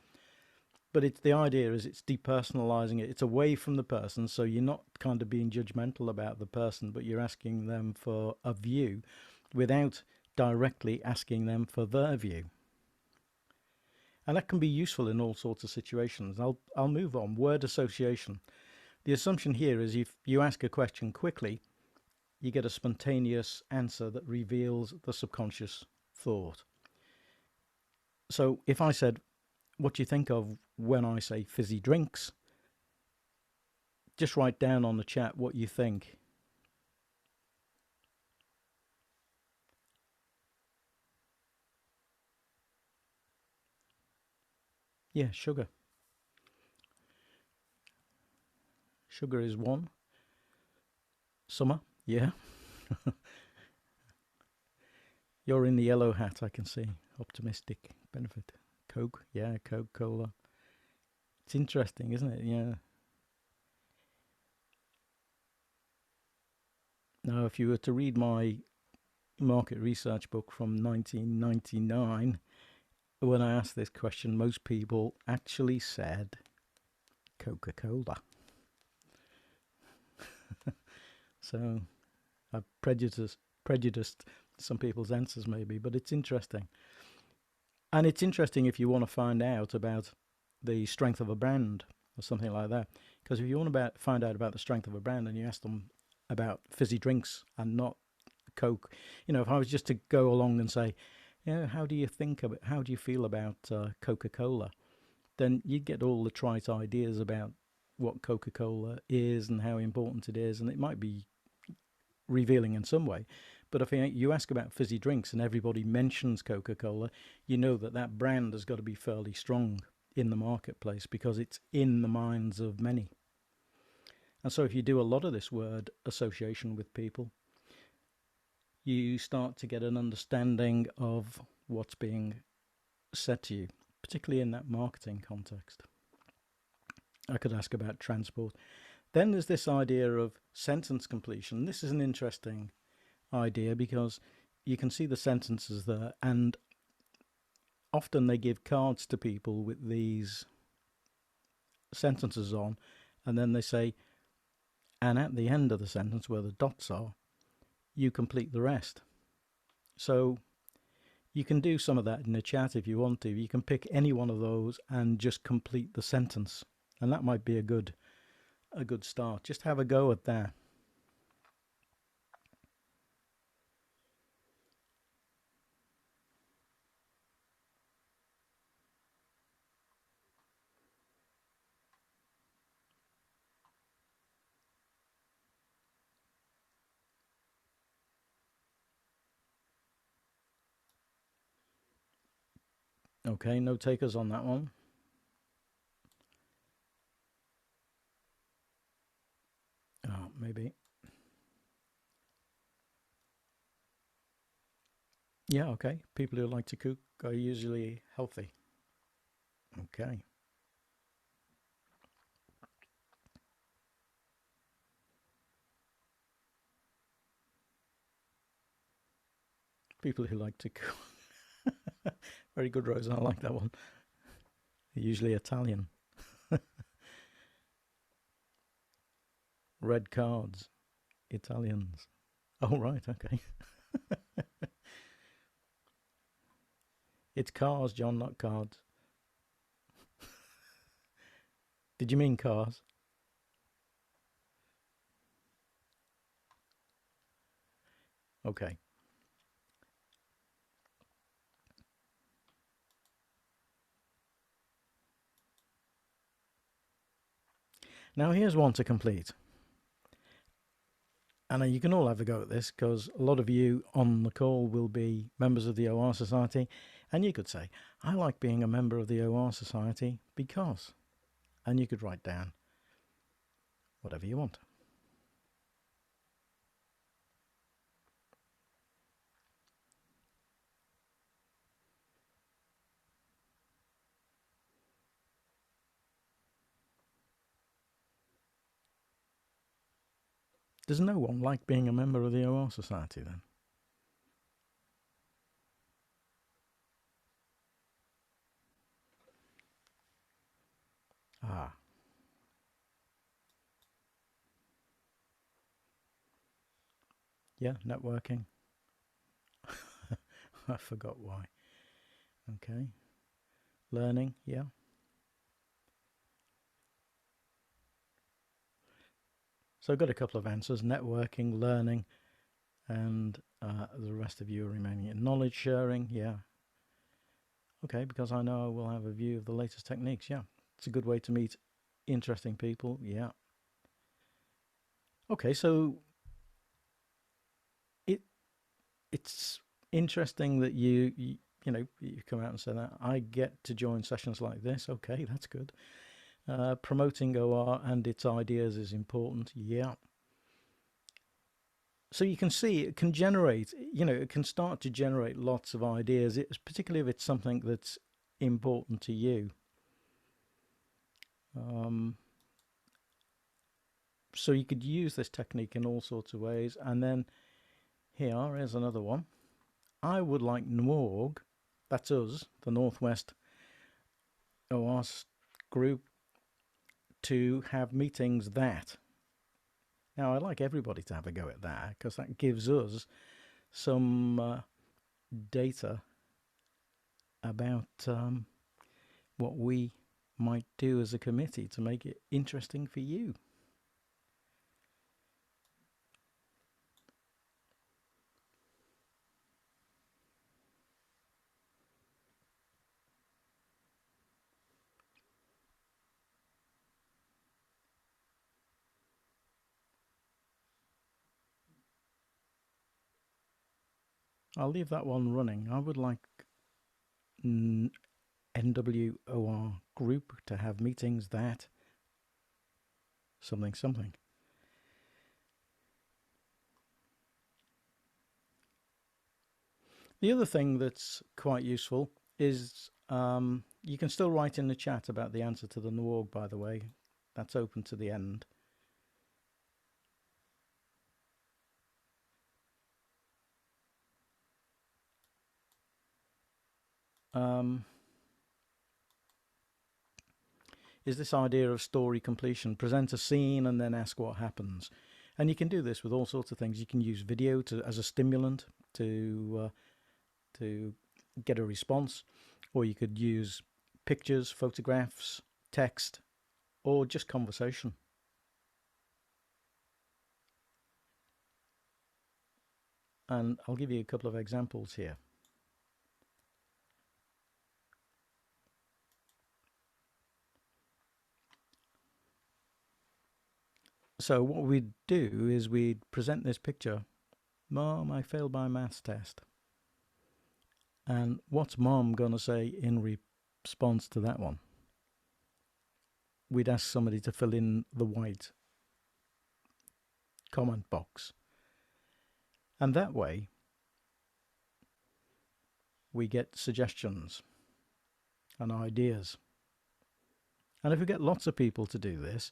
But the idea is it's depersonalizing it. It's away from the person, so you're not kind of being judgmental about the person, but you're asking them for a view without directly asking them for their view. And that can be useful in all sorts of situations. I'll move on. Word association. The assumption here is if you ask a question quickly, you get a spontaneous answer that reveals the subconscious thought. So if I said, what do you think of when I say fizzy drinks? Just write down on the chat what you think. Yeah, sugar. Sugar is one. Summer, yeah. You're in the yellow hat, I can see. Optimistic, benefit. Coke, yeah, Coca-Cola. It's interesting, isn't it? Yeah. Now, if you were to read my market research book from 1999, when I asked this question, most people actually said Coca-Cola. So I've prejudiced some people's answers maybe, but it's interesting. And it's interesting if you want to find out about the strength of a brand or something like that. Because if you want to find out about the strength of a brand and you ask them about fizzy drinks and not Coke, if I was just to go along and say, how do you feel about Coca-Cola? Then you'd get all the trite ideas about what Coca-Cola is and how important it is, and it might be revealing in some way. But if you ask about fizzy drinks and everybody mentions Coca-Cola, you know that brand has got to be fairly strong in the marketplace because it's in the minds of many. And so if you do a lot of this word association with people, you start to get an understanding of what's being said to you, particularly in that marketing context. I could ask about transport. Then there's this idea of sentence completion. This is an interesting idea because you can see the sentences there, and often they give cards to people with these sentences on, and then they say, and at the end of the sentence where the dots are, you complete the rest. So you can do some of that in the chat if you want to. You can pick any one of those and just complete the sentence, and that might be a good start. Just have a go at that. Okay, no takers on that one. Oh, maybe. Yeah, okay. People who like to cook are usually healthy. Okay. People who like to cook. Very good, Rose. I like that one. They're usually Italian. Red cards. Italians. Oh, right. Okay. It's cars, John, not cards. Did you mean cars? Okay. Now here's one to complete. And you can all have a go at this because a lot of you on the call will be members of the OR Society. And you could say, I like being a member of the OR Society because. And you could write down whatever you want. Does no one like being a member of the OR Society then? Ah. Yeah, networking. I forgot why. Okay. Learning, yeah. So I've got a couple of answers: networking, learning, and the rest of you are remaining in knowledge sharing, yeah. Okay, because I know I will have a view of the latest techniques, yeah. It's a good way to meet interesting people, yeah. Okay, so it's interesting that you come out and say that. I get to join sessions like this. Okay, that's good. Promoting OR and its ideas is important, yeah. So you can see it can generate, it can start to generate lots of ideas, particularly if it's something that's important to you. So you could use this technique in all sorts of ways. And then here's another one. I would like NWORG, that's us, the Northwest OR group, to have meetings that. Now, I'd like everybody to have a go at that because that gives us some data about what we might do as a committee to make it interesting for you. I'll leave that one running. I would like NWOR group to have meetings that something. The other thing that's quite useful is you can still write in the chat about the answer to the NWORG, by the way. That's open to the end. Is this idea of story completion. Present a scene and then ask what happens. And you can do this with all sorts of things. You can use video as a stimulant to get a response, or you could use pictures, photographs, text, or just conversation. And I'll give you a couple of examples here. So what we'd do is we'd present this picture. Mom, I failed my maths test. And what's Mom going to say in response to that one? We'd ask somebody to fill in the white comment box. And that way, we get suggestions and ideas. And if we get lots of people to do this,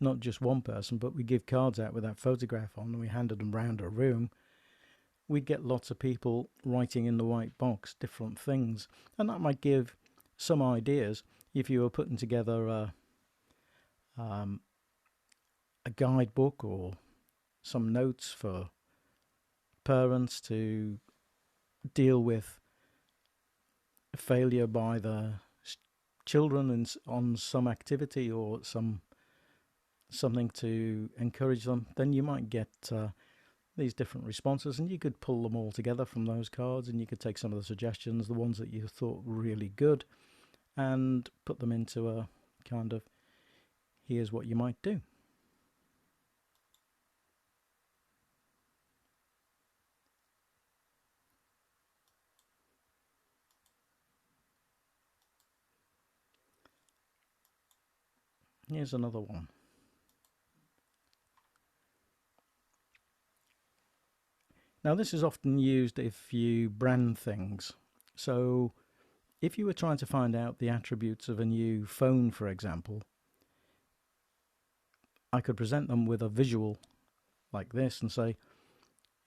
not just one person, but we give cards out with that photograph on and we handed them round a room, we'd get lots of people writing in the white box different things. And that might give some ideas if you were putting together a guidebook or some notes for parents to deal with failure by the children on some activity or something to encourage them. Then you might get these different responses, and you could pull them all together from those cards, and you could take some of the suggestions, the ones that you thought were really good, and put them into a kind of, here's what you might do. Here's another one. Now this is often used if you brand things. So if you were trying to find out the attributes of a new phone, for example, I could present them with a visual like this and say,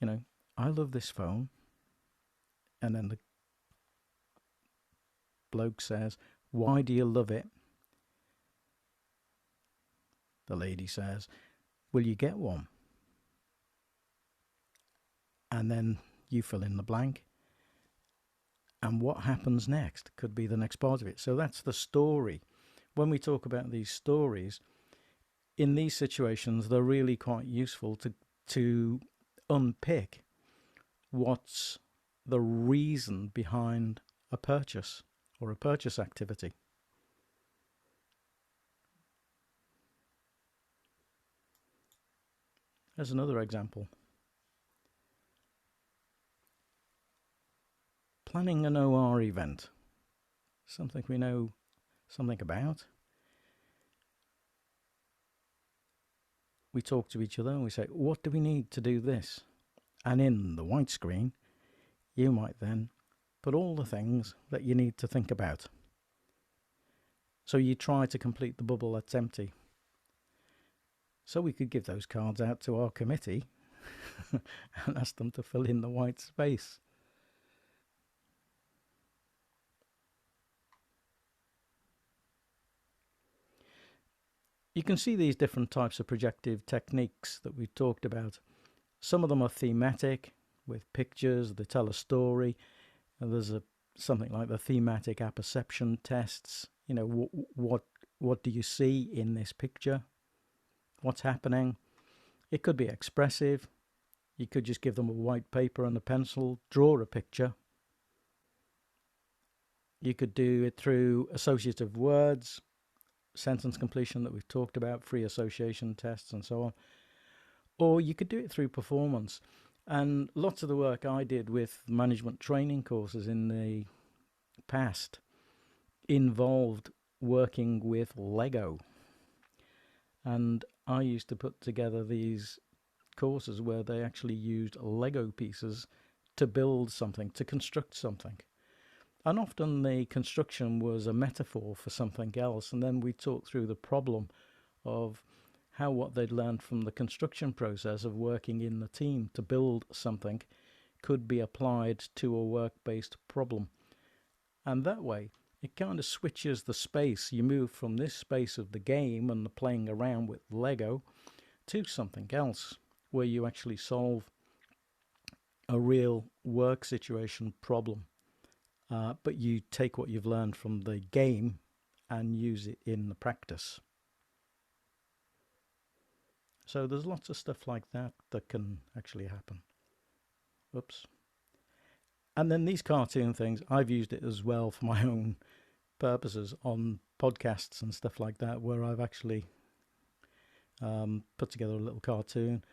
you know, I love this phone. And then the bloke says, why do you love it? The lady says, will you get one? And then you fill in the blank. And what happens next could be the next part of it. So that's the story. When we talk about these stories, in these situations, they're really quite useful to unpick what's the reason behind a purchase or a purchase activity. There's another example. Planning an OR event. Something we know something about. We talk to each other and we say, what do we need to do this? And in the white screen, you might then put all the things that you need to think about. So you try to complete the bubble that's empty. So we could give those cards out to our committee and ask them to fill in the white space. You can see these different types of projective techniques that we've talked about. Some of them are thematic, with pictures, they tell a story. And there's something like the thematic apperception tests. You know, what do you see in this picture? What's happening? It could be expressive. You could just give them a white paper and a pencil, draw a picture. You could do it through associative words, sentence completion that we've talked about, free association tests and so on. Or you could do it through performance. And lots of the work I did with management training courses in the past involved working with Lego. And I used to put together these courses where they actually used Lego pieces to build something, to construct something. And often the construction was a metaphor for something else. And then we talked through the problem of how what they'd learned from the construction process of working in the team to build something could be applied to a work-based problem. And that way, it kind of switches the space. You move from this space of the game and the playing around with Lego to something else where you actually solve a real work situation problem. But you take what you've learned from the game and use it in the practice. So there's lots of stuff like that that can actually happen. Oops. And then these cartoon things, I've used it as well for my own purposes on podcasts and stuff like that, where I've actually put together a little cartoon.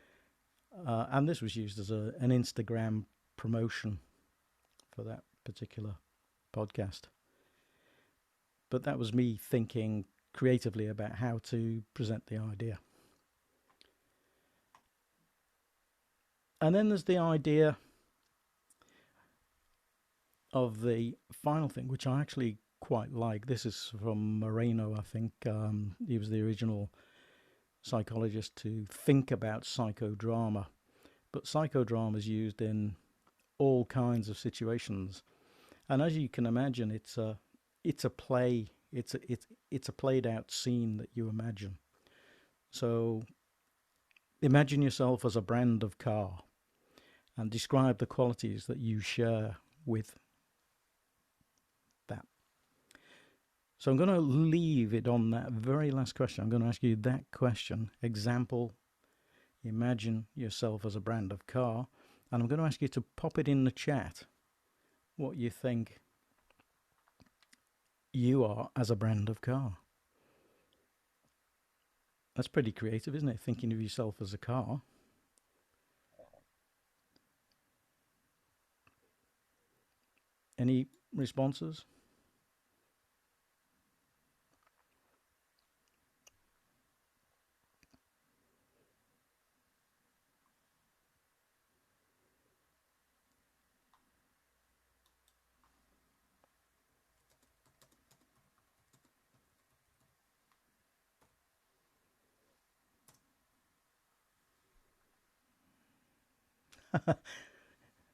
And this was used as an Instagram promotion for that particular podcast. But that was me thinking creatively about how to present the idea. And then there's the idea of the final thing, which I actually quite like. This is from Moreno, I think. He was the original psychologist to think about psychodrama. But psychodrama is used in all kinds of situations. And as you can imagine, it's a play. It's a played out scene that you imagine. So imagine yourself as a brand of car and describe the qualities that you share with that. So I'm going to leave it on that very last question. I'm going to ask you that question. Example, imagine yourself as a brand of car. And I'm going to ask you to pop it in the chat what you think you are as a brand of car. That's pretty creative, isn't it? Thinking of yourself as a car. Any responses?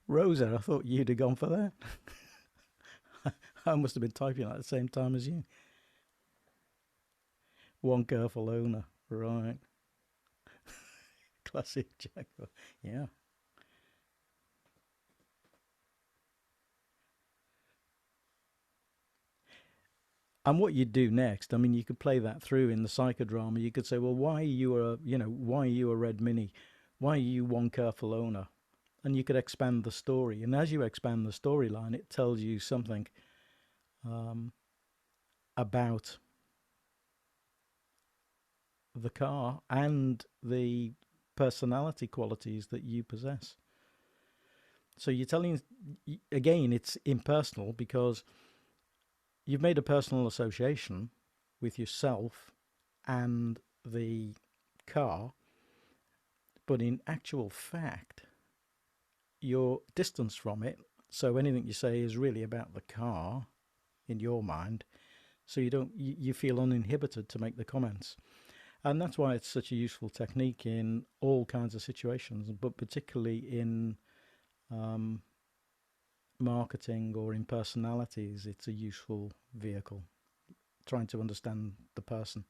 Rosa, I thought you'd have gone for that. I must have been typing at the same time as you. One careful owner, right. Classic Jaguar, yeah. And what you'd do next, I mean, you could play that through in the psychodrama. You could say, well, why are you a red Mini? Why are you one careful owner? And you could expand the story. And as you expand the storyline, it tells you something about the car and the personality qualities that you possess. So you're telling, again, it's impersonal because you've made a personal association with yourself and the car, but in actual fact, you're distanced from it. So anything you say is really about the car in your mind. So you feel uninhibited to make the comments. And that's why it's such a useful technique in all kinds of situations, but particularly in marketing or in personalities. It's a useful vehicle, trying to understand the person.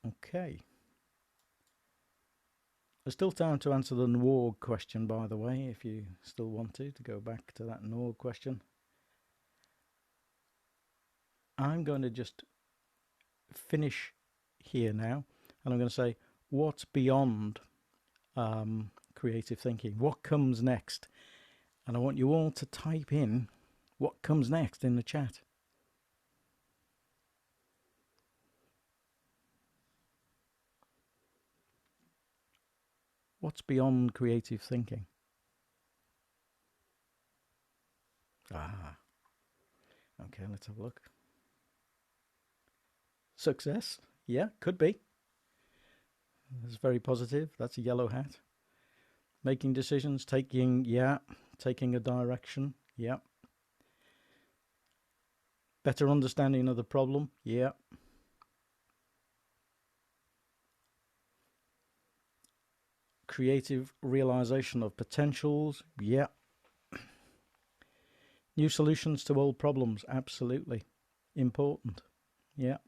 Okay. There's still time to answer the NWORG question, by the way, if you still want to go back to that NWORG question. I'm going to just finish here now, and I'm going to say, what's beyond creative thinking? What comes next? And I want you all to type in what comes next in the chat. What's beyond creative thinking? Okay, let's have a look. Success? Yeah, could be. That's very positive. That's a yellow hat. Making decisions, taking a direction, yeah. Better understanding of the problem, yeah. Creative realization of potentials, yeah. New solutions to old problems, absolutely important, yeah.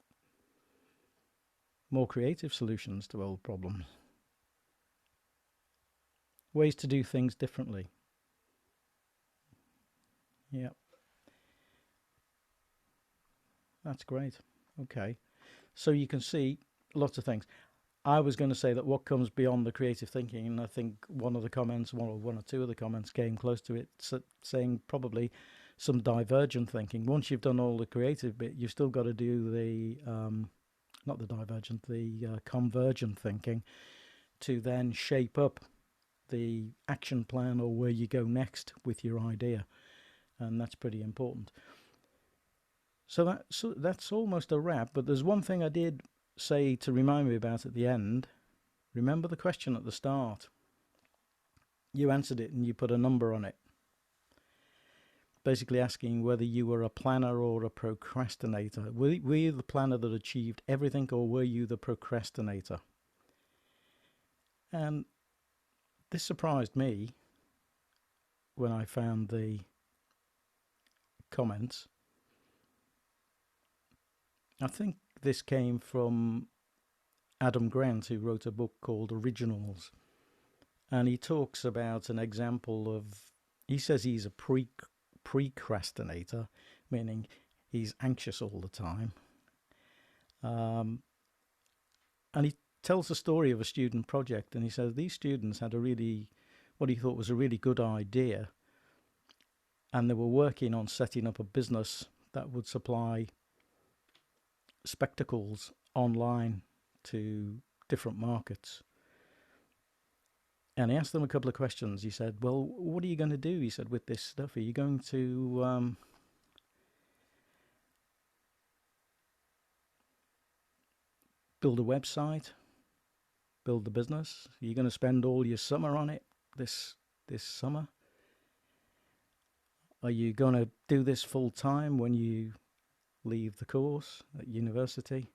More creative solutions to old problems. Ways to do things differently, yeah. That's great. Okay. So you can see lots of things. I was going to say that what comes beyond the creative thinking, and I think one of the comments, one or two of the comments came close to it, saying probably some divergent thinking. Once you've done all the creative bit, you've still got to do the, not the divergent, the convergent thinking to then shape up the action plan or where you go next with your idea. And that's pretty important. So that's almost a wrap, but there's one thing I did say to remind me about at the end. Remember the question at the start? You answered it and you put a number on it. Basically asking whether you were a planner or a procrastinator. Were you the planner that achieved everything, or were you the procrastinator? And this surprised me when I found the comments. I think this came from Adam Grant, who wrote a book called Originals. And he talks about an example of, he says he's a precrastinator, meaning he's anxious all the time. And he tells the story of a student project, and he says these students had what he thought was a really good idea. And they were working on setting up a business that would supply spectacles online to different markets. And he asked them a couple of questions. He said, well, what are you going to do? He said, with this stuff, are you going to build a website, build the business? Are you going to spend all your summer on it this summer? Are you going to do this full time when you leave the course at university?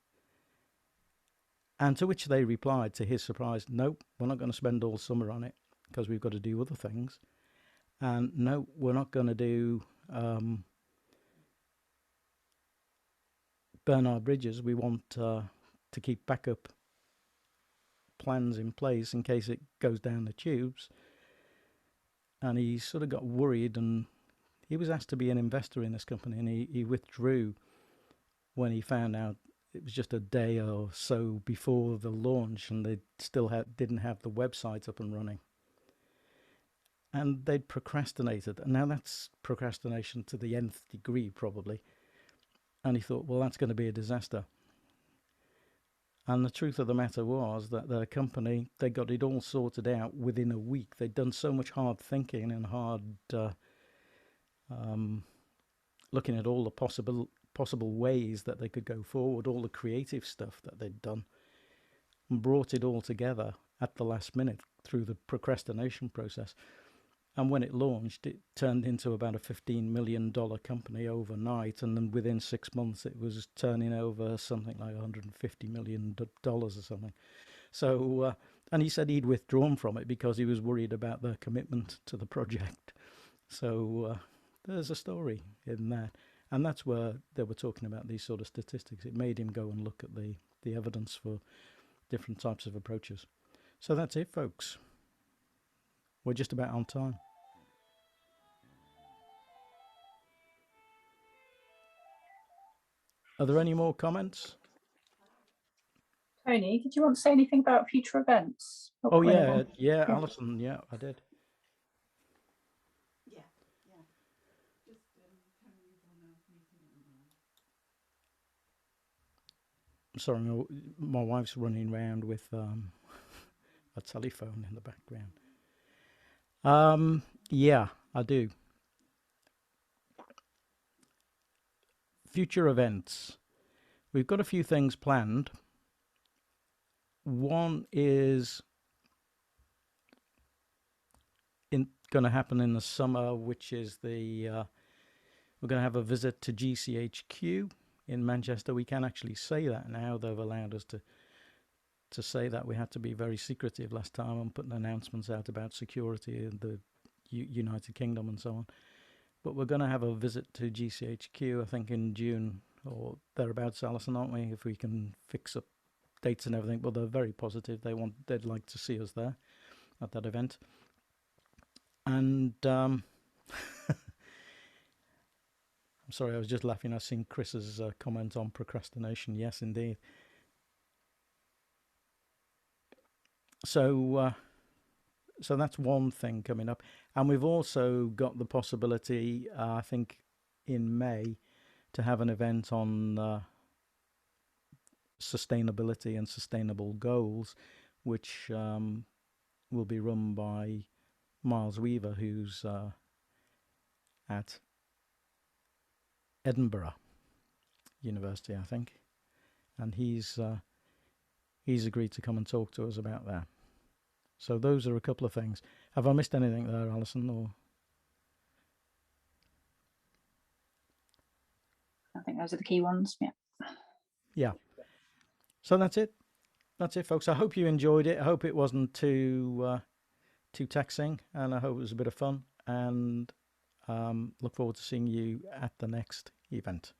And to which they replied, to his surprise, nope, we're not going to spend all summer on it because we've got to do other things. And no, we're not going to do burn our bridges. We want to keep backup plans in place in case it goes down the tubes. And he sort of got worried, and he was asked to be an investor in this company, and he withdrew when he found out it was just a day or so before the launch, and they still didn't have the website up and running. And they'd procrastinated. And now that's procrastination to the nth degree, probably. And he thought, well, that's going to be a disaster. And the truth of the matter was that their company, they got it all sorted out within a week. They'd done so much hard thinking and hard looking at all the possible ways that they could go forward, all the creative stuff that they'd done, and brought it all together at the last minute through the procrastination process. And when it launched, it turned into about a $15 million company overnight, and then within 6 months it was turning over something like $150 million or something. So, and he said he'd withdrawn from it because he was worried about their commitment to the project. So there's a story in that. And that's where they were talking about these sort of statistics. It made him go and look at the evidence for different types of approaches. So that's it, folks. We're just about on time. Are there any more comments? Tony, did you want to say anything about future events? Oh, yeah, Alison, yeah, I did. I'm sorry, my wife's running around with a telephone in the background. Yeah, I do. Future events. We've got a few things planned. One is going to happen in the summer, which is we're going to have a visit to GCHQ in Manchester. We can actually say that now. They've allowed us to say that. We had to be very secretive last time and putting announcements out about security in the United Kingdom and so on. But we're going to have a visit to GCHQ, I think, in June or thereabouts, Alison, aren't we? If we can fix up dates and everything. But they're very positive. They'd like to see us there at that event. And I'm sorry, I was just laughing. I've seen Chris's comment on procrastination. Yes, indeed. So that's one thing coming up. And we've also got the possibility, I think, in May, to have an event on sustainability and sustainable goals, which will be run by Miles Weaver, who's at Edinburgh University, I think, and he's agreed to come and talk to us about that. So those are a couple of things. Have I missed anything there, Alison? Or I think those are the key ones. Yeah. Yeah. So that's it. That's it, folks. I hope you enjoyed it. I hope it wasn't too taxing, and I hope it was a bit of fun. And look forward to seeing you at the next event.